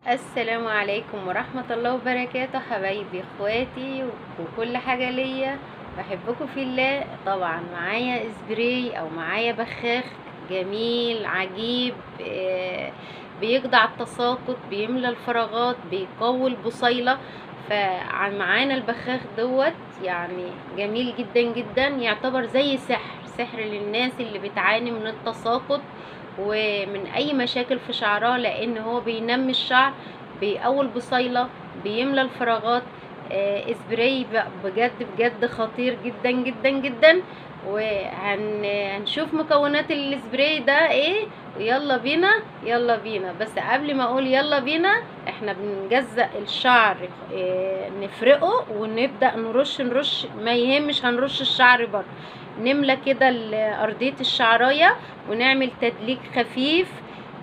السلام عليكم ورحمة الله وبركاته، حبايبي اخواتي وكل حاجة ليا. بحبكم في الله. طبعا معايا سبراي او معايا بخاخ جميل عجيب، بيقضي على التساقط، بيملى الفراغات، بيقوي البصيلة. فمعانا البخاخ دوت يعني جميل جدا جدا، يعتبر زي سحر للناس اللي بتعاني من التساقط ومن اي مشاكل في شعرها، لان هو بينمي الشعر، بيقوي البصيلة، بيملى الفراغات. سبراي بجد بجد خطير جدا جدا جدا. وهنشوف مكونات السبراي ده ايه. ويلا بينا يلا بينا. بس قبل ما اقول يلا بينا، احنا بنجزأ الشعر، نفرقه ونبدأ نرش ما يهمش، هنرش الشعر بره. نملى كده ارضية الشعراية ونعمل تدليك خفيف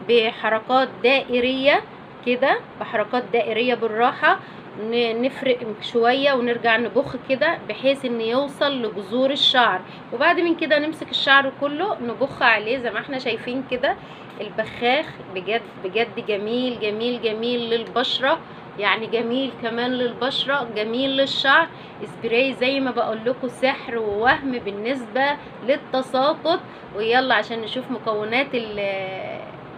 بحركات دائرية كده، بحركات دائرية بالراحة. نفرق شوية ونرجع نبخ كده بحيث ان يوصل لجذور الشعر. وبعد من كده نمسك الشعر كله نبخ عليه زي ما احنا شايفين كده. البخاخ بجد بجد جميل جميل جميل للبشرة، يعني جميل كمان للبشرة، جميل للشعر. سبراي زي ما بقول لكم سحر ووهم بالنسبة للتساقط. ويلا عشان نشوف مكونات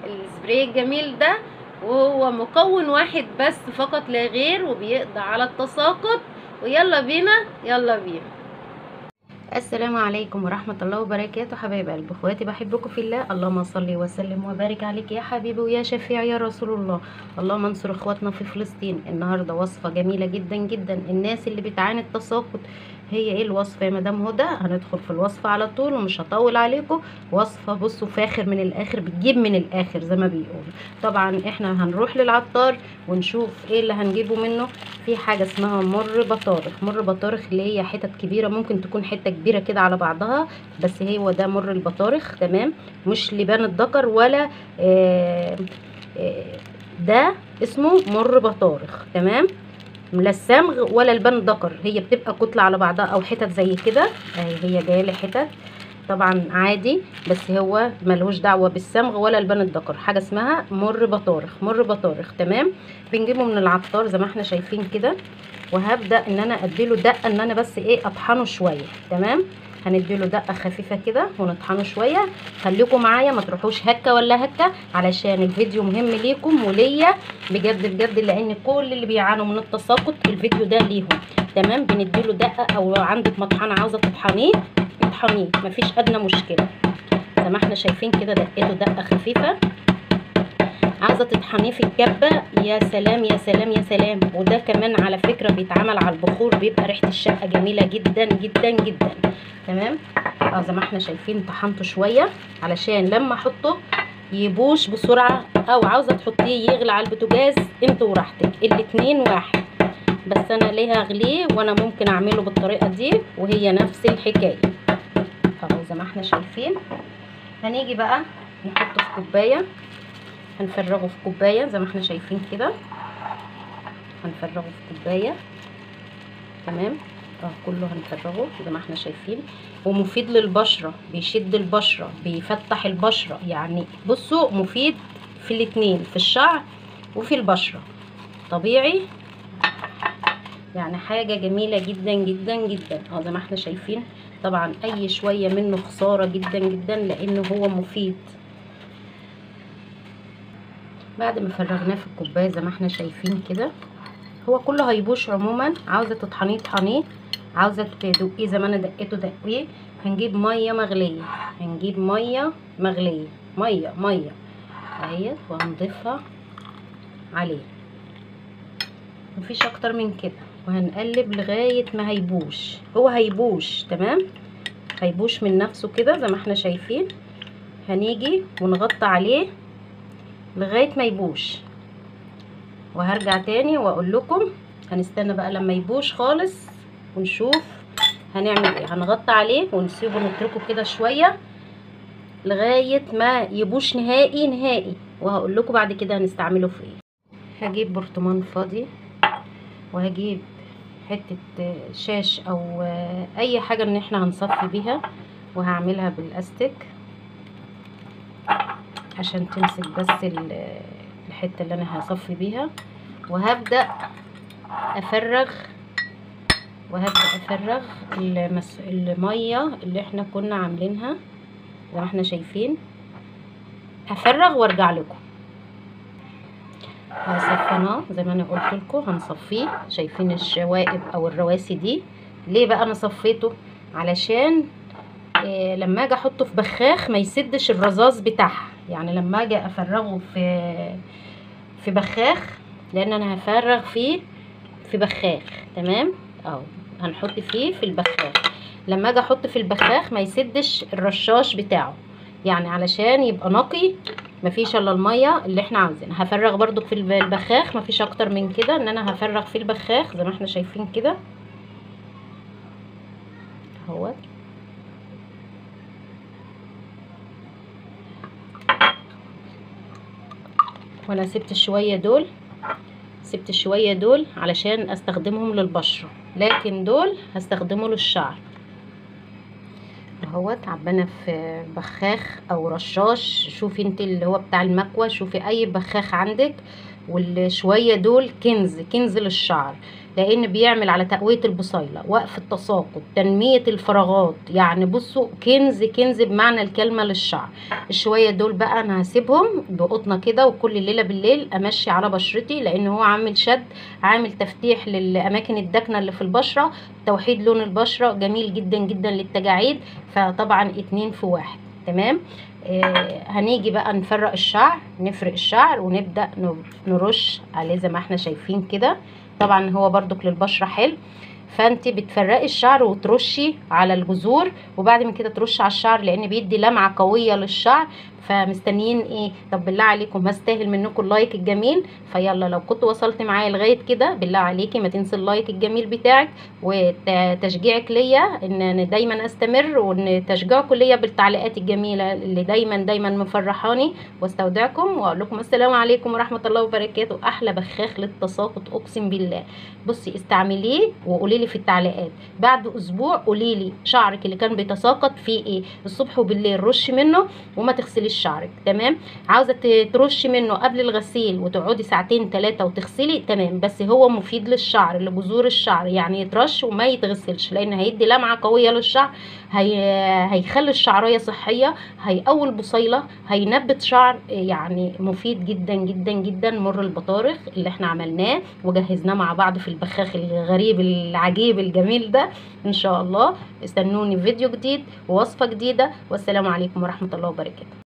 السبراي الجميل ده. وهو مكون واحد بس فقط لا غير، وبيقضي على التساقط. ويلا بينا يلا بينا. السلام عليكم ورحمة الله وبركاته، حبايب قلب اخواتي، بحبكم في الله. اللهم صل وسلم وبارك عليك يا حبيبي ويا شفيع يا رسول الله. اللهم انصر اخواتنا في فلسطين. النهارده وصفة جميلة جدا جدا. الناس اللي بتعاني التساقط، هي ايه الوصفة يا مدام هدى؟ هندخل في الوصفة على طول ومش هطول عليكم. وصفة بصوا فاخر من الاخر، بتجيب من الاخر زي ما بيقولوا. طبعا احنا هنروح للعطار ونشوف ايه اللي هنجيبه منه. في حاجة اسمها مر بطارخ. مر بطارخ اللي هي حتت كبيرة، ممكن تكون حتة كبيرة كده على بعضها، بس هو ده مر البطارخ. تمام، مش لبان الذكر ولا ده اسمه مر بطارخ. تمام، لا الصمغ ولا البان الذكر، هي بتبقى كتلة على بعضها او حتت زي كده. هي جايه لي حتت طبعا عادي، بس هو ملهوش دعوه بالصمغ ولا البان الذكر. حاجه اسمها مر بطارخ. مر بطارخ تمام، بنجيبه من العطار زي ما احنا شايفين كده. وهبدا ان انا اديله دقه، ان انا بس ايه اطحنه شويه. تمام، هنديله دقه خفيفه كده ونطحنه شويه. خليكم معايا، ما تروحوش هكه ولا هكه، علشان الفيديو مهم ليكم وليا بجد بجد، لان كل اللي بيعانوا من التساقط الفيديو ده ليهم. تمام، بنديله دقه، او لو عندك مطحنه عاوزه تطحنيه اطحنيه، مفيش ادنى مشكله. زي ما احنا شايفين كده دقته دقه خفيفه. عاوزه تطحنيه في الكبه، يا سلام يا سلام يا سلام. وده كمان على فكره بيتعمل على البخور، بيبقى ريحه الشقه جميله جدا جدا جدا. تمام، زي ما احنا شايفين طحنته شويه علشان لما احطه يبوش بسرعه، او عاوزه تحطيه يغلى على البوتاجاز انت وراحتك، الاتنين واحد. بس انا ليه هغليه وانا ممكن اعمله بالطريقه دي وهي نفس الحكايه. اهو زي ما احنا شايفين. هنيجي بقى نحطه في كوبايه، هنفرغه في كوبايه زي ما احنا شايفين كده. هنفرغه في كوبايه. تمام، كله هنفرغه زي ما احنا شايفين. ومفيد للبشره، بيشد البشره، بيفتح البشره، يعني بصوا مفيد في الاتنين، في الشعر وفي البشره. طبيعي، يعني حاجه جميله جدا جدا جدا. زي ما احنا شايفين. طبعا اي شويه منه خساره جدا جدا لانه هو مفيد. بعد ما فرغناه في الكوبايه زي ما احنا شايفين كده، هو كله هيبوش عموما. عاوزه تطحنيه طحنيه، عاوزه تدقيه زي ما انا دقيته دقيه. هنجيب ميه مغليه، هنجيب ميه مغليه، ميه اهيت، وهنضيفها عليه، مفيش اكتر من كده. وهنقلب لغايه ما هيبوش. هو هيبوش تمام، هيبوش من نفسه كده زي ما احنا شايفين. هنيجي ونغطي عليه لغايه ما يبوش، وهرجع تاني واقول لكم. هنستنى بقى لما يبوش خالص ونشوف هنعمل ايه. هنغطي عليه ونسيبه نتركه كده شويه لغايه ما يبوش نهائي نهائي، وهقول لكم بعد كده هنستعمله في ايه. هجيب برطمان فاضي، وهجيب حته شاش او اي حاجه ان احنا هنصفي بيها، وهعملها بالاستيك عشان تمسك بس الحته اللي انا هصفي بيها، وهبدا افرغ الميه اللي احنا كنا عاملينها زي ما احنا شايفين. هفرغ وارجع لكم. صفيناه زي ما انا قلت لكم هنصفيه. شايفين الشوائب او الرواسي دي؟ ليه بقى انا صفيته؟ علشان لما اجي احطه في بخاخ ما يسدش الرذاذ بتاعها. يعني لما اجي افرغه في بخاخ، لان انا هفرغ فيه في بخاخ. تمام اهو هنحط فيه في البخاخ. لما اجي احط في البخاخ ما يسدش الرشاش بتاعه، يعني علشان يبقى نقي مفيش الا الميه اللي احنا عاوزينها. هفرغ برضو في البخاخ، مفيش اكتر من كده، ان انا هفرغ في البخاخ زي ما احنا شايفين كده اهوت. وانا سبت شويه دول علشان استخدمهم للبشره، لكن دول هستخدمه للشعر اهوت. عبانه في بخاخ او رشاش، شوفي انت اللي هو بتاع المكوى، شوفي اي بخاخ عندك. والشويه دول كنز للشعر، لان بيعمل على تقويه البصيله، وقف التساقط، تنميه الفراغات. يعني بصوا كنز بمعنى الكلمه للشعر. الشويه دول بقى انا هسيبهم بقطنه كده، وكل ليله بالليل امشي على بشرتي، لان هو عامل شد، عامل تفتيح للاماكن الداكنه اللي في البشره، توحيد لون البشره، جميل جدا جدا للتجاعيد. فطبعا 2 في 1. تمام. هنيجي بقى نفرق الشعر ونبدأ نرش عليه زي ما احنا شايفين كده. طبعا هو برضك للبشرة حلو. فانت بتفرقي الشعر وترشي على الجذور، وبعد من كده ترشي على الشعر، لان بيدي لمعة قوية للشعر. فمستنيين ايه؟ طب بالله عليكم هستاهل منكم اللايك الجميل. فيلا لو كنت وصلت معايا لغايه كده، بالله عليكي ما تنسي اللايك الجميل بتاعك وتشجيعك ليا ان دايما استمر، وان تشجيعكم ليا بالتعليقات الجميله اللي دايما مفرحاني. واستودعكم واقول لكم السلام عليكم ورحمه الله وبركاته. احلى بخاخ للتساقط اقسم بالله. بصي استعمليه وقولي لي في التعليقات. بعد اسبوع قولي لي شعرك اللي كان بيتساقط فيه ايه. الصبح وبالليل رشي منه وما تغسليش شعرك. تمام. عاوزه ترشي منه قبل الغسيل وتقعدي ساعتين 3 وتغسلي، تمام. بس هو مفيد للشعر، لجذور الشعر، يعني يترش وما يتغسلش، لان هيدي لمعه قويه للشعر. هيخلي الشعريه صحيه، هيقوي البصيله، هينبت شعر. يعني مفيد جدا جدا جدا. مر البطارخ اللي احنا عملناه وجهزناه مع بعض في البخاخ الغريب العجيب الجميل ده. ان شاء الله استنوني في فيديو جديد ووصفه جديده، والسلام عليكم ورحمه الله وبركاته.